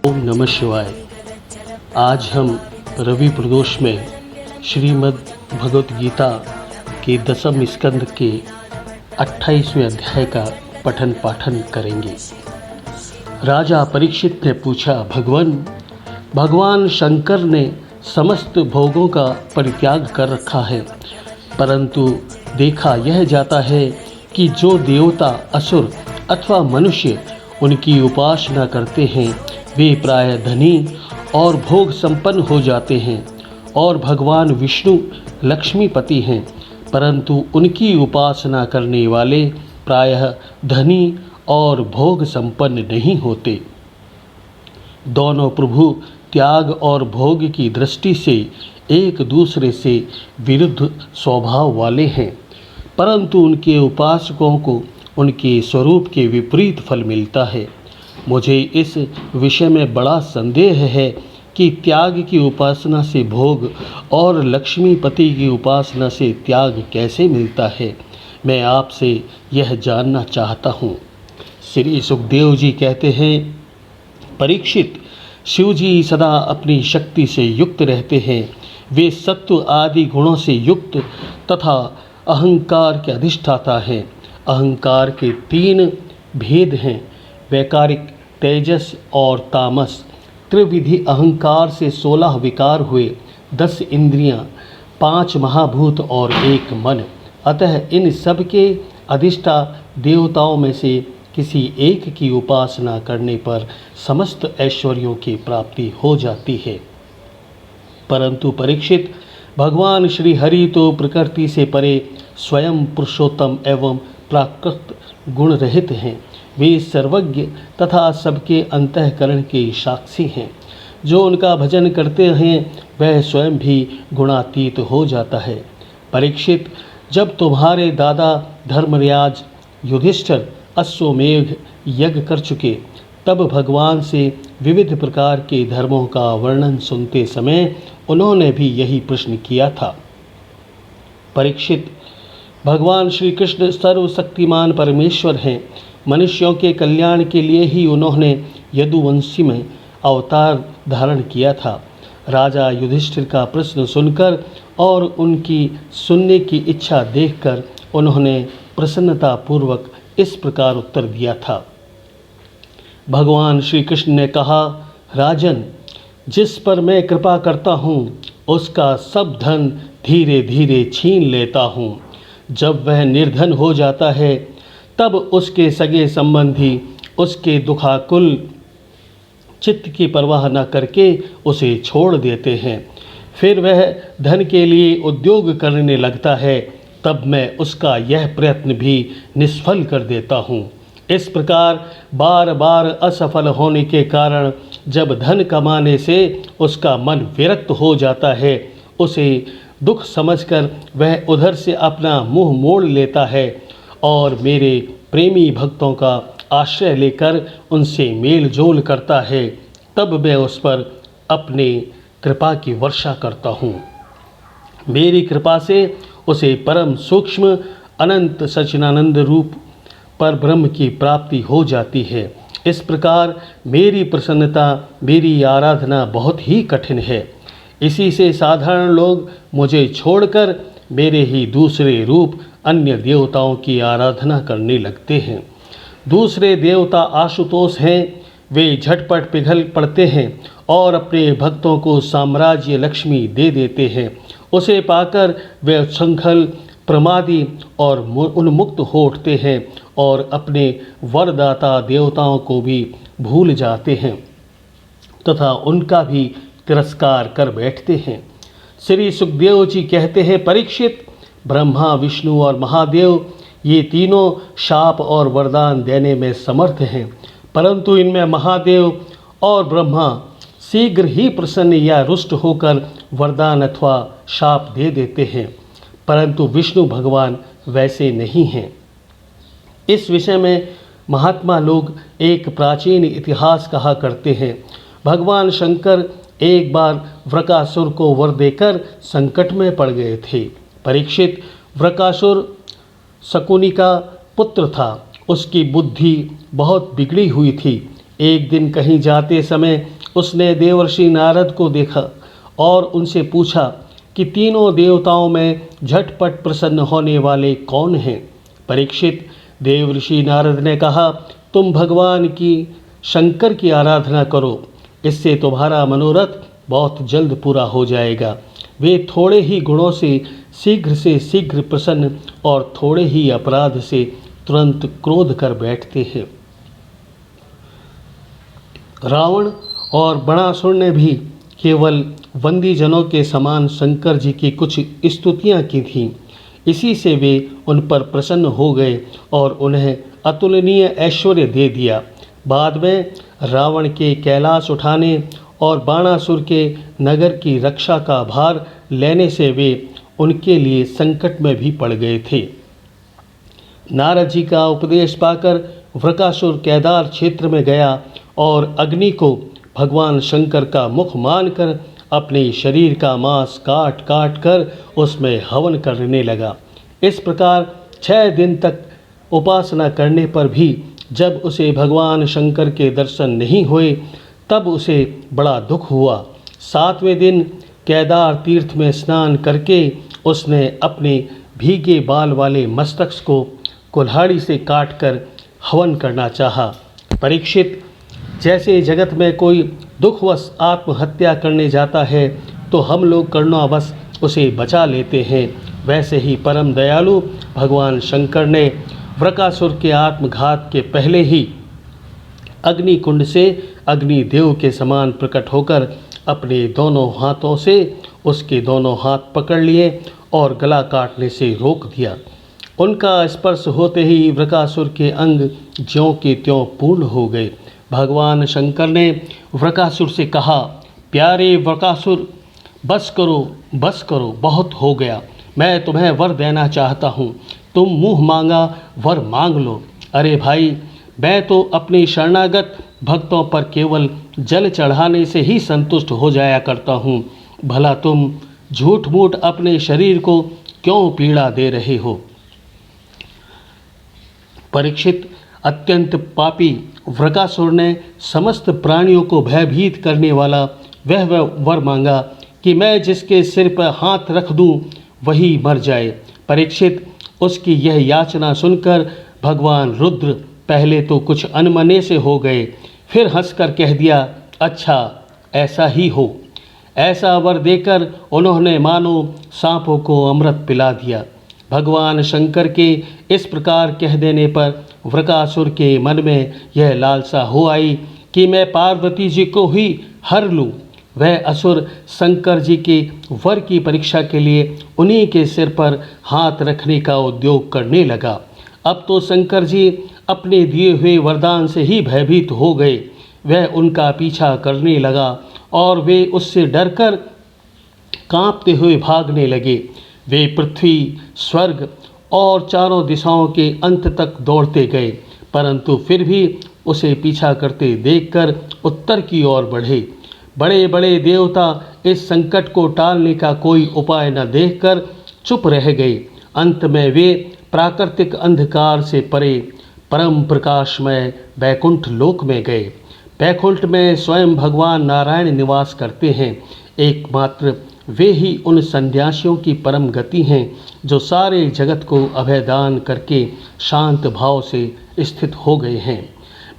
ओम नमः शिवाय। आज हम रवि प्रदोष में श्रीमद् भगवत गीता के 10वें स्कंद के 28वें अध्याय का पठन पाठन करेंगे। राजा परीक्षित ने पूछा, भगवान शंकर ने समस्त भोगों का परित्याग कर रखा है, परंतु देखा यह जाता है कि जो देवता, असुर अथवा मनुष्य उनकी उपासना करते हैं वे प्रायः धनी और भोग संपन्न हो जाते हैं, और भगवान विष्णु लक्ष्मीपति हैं, परंतु उनकी उपासना करने वाले प्रायः धनी और भोग संपन्न नहीं होते। दोनों प्रभु त्याग और भोग की दृष्टि से एक दूसरे से विरुद्ध स्वभाव वाले हैं, परंतु उनके उपासकों को उनके स्वरूप के विपरीत फल मिलता है। मुझे इस विषय में बड़ा संदेह है कि त्याग की उपासना से भोग और लक्ष्मीपति की उपासना से त्याग कैसे मिलता है। मैं आपसे यह जानना चाहता हूँ। श्री सुखदेव जी कहते हैं, परीक्षित, शिव जी सदा अपनी शक्ति से युक्त रहते हैं। वे सत्व आदि गुणों से युक्त तथा अहंकार के अधिष्ठाता हैं। अहंकार के 3 भेद हैं, वैकारिक, तेजस और तामस। त्रिविधि अहंकार से 16 विकार हुए, 10 इंद्रियां, 5 महाभूत और 1 मन। अतः इन सब के अधिष्ठा देवताओं में से किसी एक की उपासना करने पर समस्त ऐश्वर्यों की प्राप्ति हो जाती है। परंतु परीक्षित, भगवान श्री हरि तो प्रकृति से परे स्वयं पुरुषोत्तम एवं प्राकृत गुण रहित हैं। वे सर्वज्ञ तथा सबके अंतःकरण के साक्षी हैं। जो उनका भजन करते हैं वह स्वयं भी गुणातीत हो जाता है। परीक्षित, जब तुम्हारे दादा धर्मराज युधिष्ठिर अश्वमेध यज्ञ कर चुके, तब भगवान से विविध प्रकार के धर्मों का वर्णन सुनते समय उन्होंने भी यही प्रश्न किया था। परीक्षित, भगवान श्री कृष्ण सर्वशक्तिमान परमेश्वर हैं। मनुष्यों के कल्याण के लिए ही उन्होंने यदुवंशी में अवतार धारण किया था। राजा युधिष्ठिर का प्रश्न सुनकर और उनकी सुनने की इच्छा देखकर उन्होंने प्रसन्नतापूर्वक इस प्रकार उत्तर दिया था। भगवान श्री कृष्ण ने कहा, राजन, जिस पर मैं कृपा करता हूँ उसका सब धन धीरे धीरे छीन लेता हूँ। जब वह निर्धन हो जाता है तब उसके सगे संबंधी उसके दुखाकुल चित्त की परवाह न करके उसे छोड़ देते हैं। फिर वह धन के लिए उद्योग करने लगता है, तब मैं उसका यह प्रयत्न भी निष्फल कर देता हूँ। इस प्रकार बार बार असफल होने के कारण जब धन कमाने से उसका मन विरक्त हो जाता है, उसे दुख समझकर वह उधर से अपना मुंह मोड़ लेता है और मेरे प्रेमी भक्तों का आश्रय लेकर उनसे मेल जोल करता है। तब मैं उस पर अपने कृपा की वर्षा करता हूँ। मेरी कृपा से उसे परम सूक्ष्म अनंत सच्चिदानंद रूप पर ब्रह्म की प्राप्ति हो जाती है। इस प्रकार मेरी प्रसन्नता, मेरी आराधना बहुत ही कठिन है। इसी से साधारण लोग मुझे छोड़कर मेरे ही दूसरे रूप अन्य देवताओं की आराधना करने लगते हैं। दूसरे देवता आशुतोष हैं। वे झटपट पिघल पड़ते हैं और अपने भक्तों को साम्राज्य लक्ष्मी दे देते हैं। उसे पाकर वे उच्छृंखल, प्रमादी और उन्मुक्त हो उठते हैं और अपने वरदाता देवताओं को भी भूल जाते हैं तथा उनका भी तिरस्कार कर बैठते हैं। श्री सुखदेव जी कहते हैं, परीक्षित, ब्रह्मा, विष्णु और महादेव ये तीनों शाप और वरदान देने में समर्थ हैं, परंतु इनमें महादेव और ब्रह्मा शीघ्र ही प्रसन्न या रुष्ट होकर वरदान अथवा शाप दे देते हैं, परंतु विष्णु भगवान वैसे नहीं हैं। इस विषय में महात्मा लोग एक प्राचीन इतिहास कहा करते हैं। भगवान शंकर एक बार वृकासुर को वर देकर संकट में पड़ गए थे। परीक्षित, वृकासुर शकुनी का पुत्र था। उसकी बुद्धि बहुत बिगड़ी हुई थी, एक दिन कहीं जाते समय उसने देवर्षि नारद को देखा और उनसे पूछा कि तीनों देवताओं में झटपट प्रसन्न होने वाले कौन हैं। परीक्षित, देवर्षि नारद ने कहा, तुम भगवान की शंकर की आराधना करो, इससे तुम्हारा मनोरथ बहुत जल्द पूरा हो जाएगा। वे थोड़े ही गुणों से शीघ्र प्रसन्न और थोड़े ही अपराध से तुरंत क्रोध कर बैठते हैं। रावण और बणासुर ने भी केवल वंदीजनों के समान शंकर जी की कुछ स्तुतियाँ की थीं। इसी से वे उन पर प्रसन्न हो गए और उन्हें अतुलनीय ऐश्वर्य दे दिया। बाद में रावण के कैलाश उठाने और बाणासुर के नगर की रक्षा का भार लेने से वे उनके लिए संकट में भी पड़ गए थे। नारद जी का उपदेश पाकर वृकासुर केदार क्षेत्र में गया और अग्नि को भगवान शंकर का मुख मानकर अपने शरीर का मांस काट काट कर उसमें हवन करने लगा। इस प्रकार 6 दिन तक उपासना करने पर भी जब उसे भगवान शंकर के दर्शन नहीं हुए तब उसे बड़ा दुख हुआ। 7वें दिन केदार तीर्थ में स्नान करके उसने अपने भीगे बाल वाले मस्तक को कुल्हाड़ी से काटकर हवन करना चाहा। परीक्षित, जैसे जगत में कोई दुखवश आत्महत्या करने जाता है तो हम लोग करुणावश उसे बचा लेते हैं, वैसे ही परम दयालु भगवान शंकर ने वृकासुर के आत्मघात के पहले ही अग्निकुंड से अग्निदेव के समान प्रकट होकर अपने दोनों हाथों से उसके दोनों हाथ पकड़ लिए और गला काटने से रोक दिया। उनका स्पर्श होते ही वृकासुर के अंग ज्यों के त्यों पूर्ण हो गए। भगवान शंकर ने वृकासुर से कहा, प्यारे वृकासुर, बस करो, बहुत हो गया। मैं तुम्हें वर देना चाहता हूँ, तुम मुँह मांगा वर मांग लो। अरे भाई, मैं तो अपने शरणागत भक्तों पर केवल जल चढ़ाने से ही संतुष्ट हो जाया करता हूँ, भला तुम झूठ मूठ अपने शरीर को क्यों पीड़ा दे रहे हो। परीक्षित, अत्यंत पापी वृकासुर ने समस्त प्राणियों को भयभीत करने वाला वह वर मांगा कि मैं जिसके सिर पर हाथ रख दूं वही मर जाए। परीक्षित, उसकी यह याचना सुनकर भगवान रुद्र पहले तो कुछ अनमने से हो गए, फिर हंसकर कह दिया, अच्छा ऐसा ही हो। ऐसा वर देकर उन्होंने मानो सांपों को अमृत पिला दिया। भगवान शंकर के इस प्रकार कह देने पर वृकासुर के मन में यह लालसा हो आई कि मैं पार्वती जी को ही हर लूँ। वह असुर शंकर जी के वर की परीक्षा के लिए उन्हीं के सिर पर हाथ रखने का उद्योग करने लगा। अब तो शंकर जी अपने दिए हुए वरदान से ही भयभीत हो गए। वह उनका पीछा करने लगा और वे उससे डरकर कांपते हुए भागने लगे। वे पृथ्वी, स्वर्ग और चारों दिशाओं के अंत तक दौड़ते गए, परंतु फिर भी उसे पीछा करते देखकर उत्तर की ओर बढ़े। बड़े बड़े देवता इस संकट को टालने का कोई उपाय न देखकर चुप रह गए। अंत में वे प्राकृतिक अंधकार से परे परम प्रकाशमय बैकुंठ लोक में गए। बैकुंठ में स्वयं भगवान नारायण निवास करते हैं। एकमात्र वे ही उन सन्यासियों की परम गति हैं जो सारे जगत को अभयदान करके शांत भाव से स्थित हो गए हैं।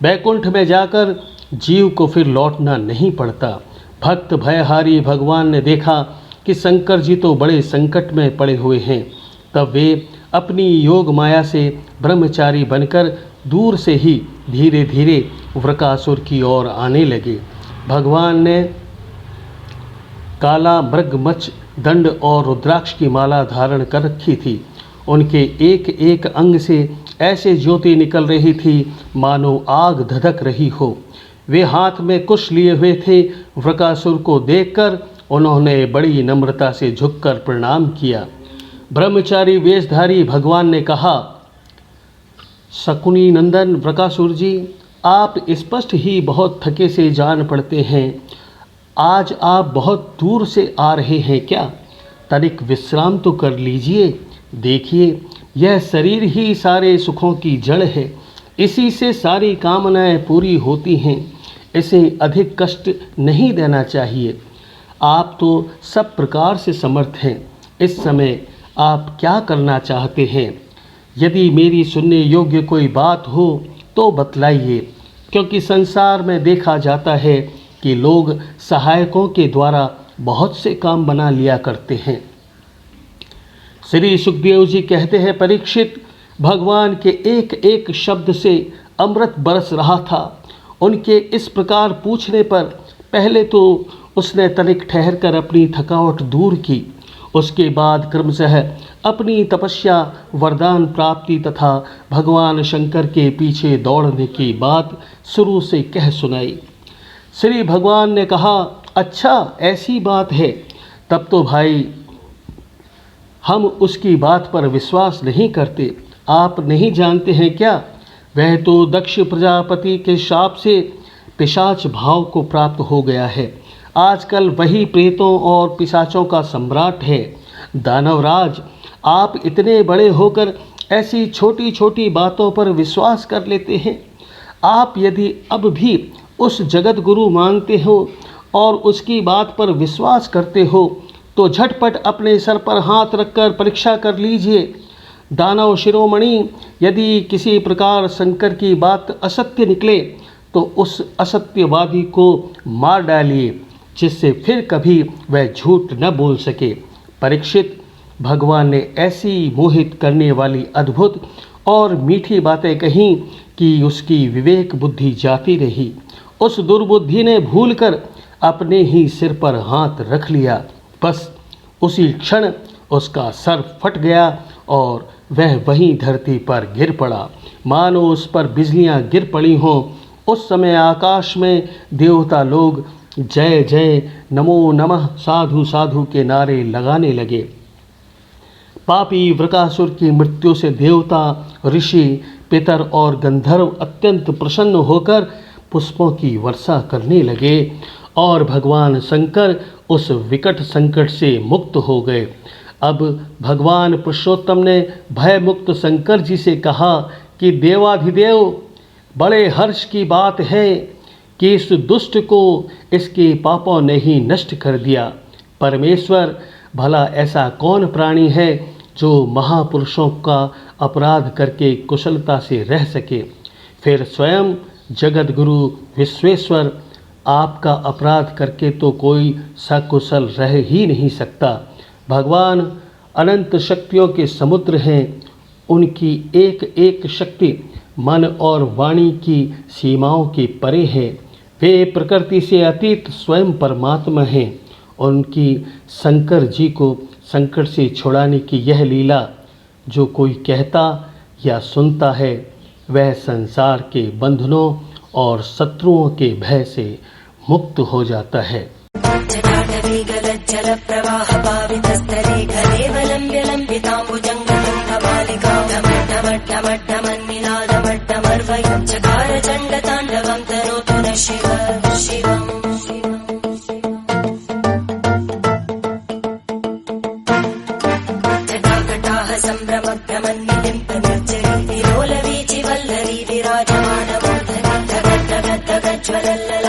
बैकुंठ में जाकर जीव को फिर लौटना नहीं पड़ता। भक्त भयहारी भगवान ने देखा कि शंकर जी तो बड़े संकट में पड़े हुए हैं, तब वे अपनी योग माया से ब्रह्मचारी बनकर दूर से ही धीरे धीरे वृकासुर की ओर आने लगे। भगवान ने काला मृगमच्छ दंड और रुद्राक्ष की माला धारण कर रखी थी। उनके एक एक अंग से ऐसे ज्योति निकल रही थी मानो आग धधक रही हो। वे हाथ में कुश लिए हुए थे। वृकासुर को देखकर उन्होंने बड़ी नम्रता से झुककर प्रणाम किया। ब्रह्मचारी वेशधारी भगवान ने कहा, शकुनी नंदन वृकासुर जी, आप स्पष्ट ही बहुत थके से जान पड़ते हैं। आज आप बहुत दूर से आ रहे हैं क्या? तनिक विश्राम तो कर लीजिए। देखिए, यह शरीर ही सारे सुखों की जड़ है, इसी से सारी कामनाएं पूरी होती हैं। इसे अधिक कष्ट नहीं देना चाहिए। आप तो सब प्रकार से समर्थ हैं। इस समय आप क्या करना चाहते हैं? यदि मेरी सुनने योग्य कोई बात हो तो बतलाइए, क्योंकि संसार में देखा जाता है कि लोग सहायकों के द्वारा बहुत से काम बना लिया करते हैं। श्री सुखदेव जी कहते हैं, परीक्षित, भगवान के एक एक शब्द से अमृत बरस रहा था। उनके इस प्रकार पूछने पर पहले तो उसने तनिक ठहरकर अपनी थकावट दूर की। उसके बाद क्रमशः अपनी तपस्या, वरदान प्राप्ति तथा भगवान शंकर के पीछे दौड़ने की बात शुरू से कह सुनाई। श्री भगवान ने कहा, अच्छा ऐसी बात है, तब तो भाई हम उसकी बात पर विश्वास नहीं करते। आप नहीं जानते हैं क्या? वह तो दक्ष प्रजापति के शाप से पिशाच भाव को प्राप्त हो गया है। आजकल वही प्रेतों और पिशाचों का सम्राट है। दानवराज, आप इतने बड़े होकर ऐसी छोटी छोटी बातों पर विश्वास कर लेते हैं। आप यदि अब भी उस जगत गुरु मानते हो और उसकी बात पर विश्वास करते हो तो झटपट अपने सर पर हाथ रखकर परीक्षा कर लीजिए। दानव शिरोमणि, यदि किसी प्रकार शंकर की बात असत्य निकले तो उस असत्यवादी को मार डालिए, जिससे फिर कभी वह झूठ न बोल सके। परीक्षित, भगवान ने ऐसी मोहित करने वाली अद्भुत और मीठी बातें कहीं कि उसकी विवेक बुद्धि जाती रही। उस दुर्बुद्धि ने भूलकर अपने ही सिर पर हाथ रख लिया। बस उसी क्षण उसका सर फट गया और वह वहीं धरती पर गिर पड़ा, मानो उस पर बिजलियां गिर पड़ी हों। उस समय आकाश में देवता लोग जय जय, नमो नमः, साधु साधु के नारे लगाने लगे। पापी वृकासुर की मृत्यु से देवता, ऋषि, पितर और गंधर्व अत्यंत प्रसन्न होकर पुष्पों की वर्षा करने लगे और भगवान शंकर उस विकट संकट से मुक्त हो गए। अब भगवान पुरुषोत्तम ने भय मुक्त शंकर जी से कहा कि देवाधिदेव, बड़े हर्ष की बात है कि इस दुष्ट को इसके पापों ने ही नष्ट कर दिया। परमेश्वर, भला ऐसा कौन प्राणी है जो महापुरुषों का अपराध करके कुशलता से रह सके? फिर स्वयं जगत गुरु विश्वेश्वर, आपका अपराध करके तो कोई सकुशल रह ही नहीं सकता। भगवान अनंत शक्तियों के समुद्र हैं। उनकी एक एक शक्ति मन और वाणी की सीमाओं के परे है। वे प्रकृति से अतीत स्वयं परमात्मा हैं। उनकी शंकर जी को संकट से छुड़ाने की यह लीला जो कोई कहता या सुनता है, वह संसार के बंधनों और शत्रुओं के भय से मुक्त हो जाता है। संभ्रमभ्रमन्निलिम्पनिर्जरी विरोलवीचि वल्लरी विराजमानमूर्धनि जगज्जगज्जगज्ज्वलल्ल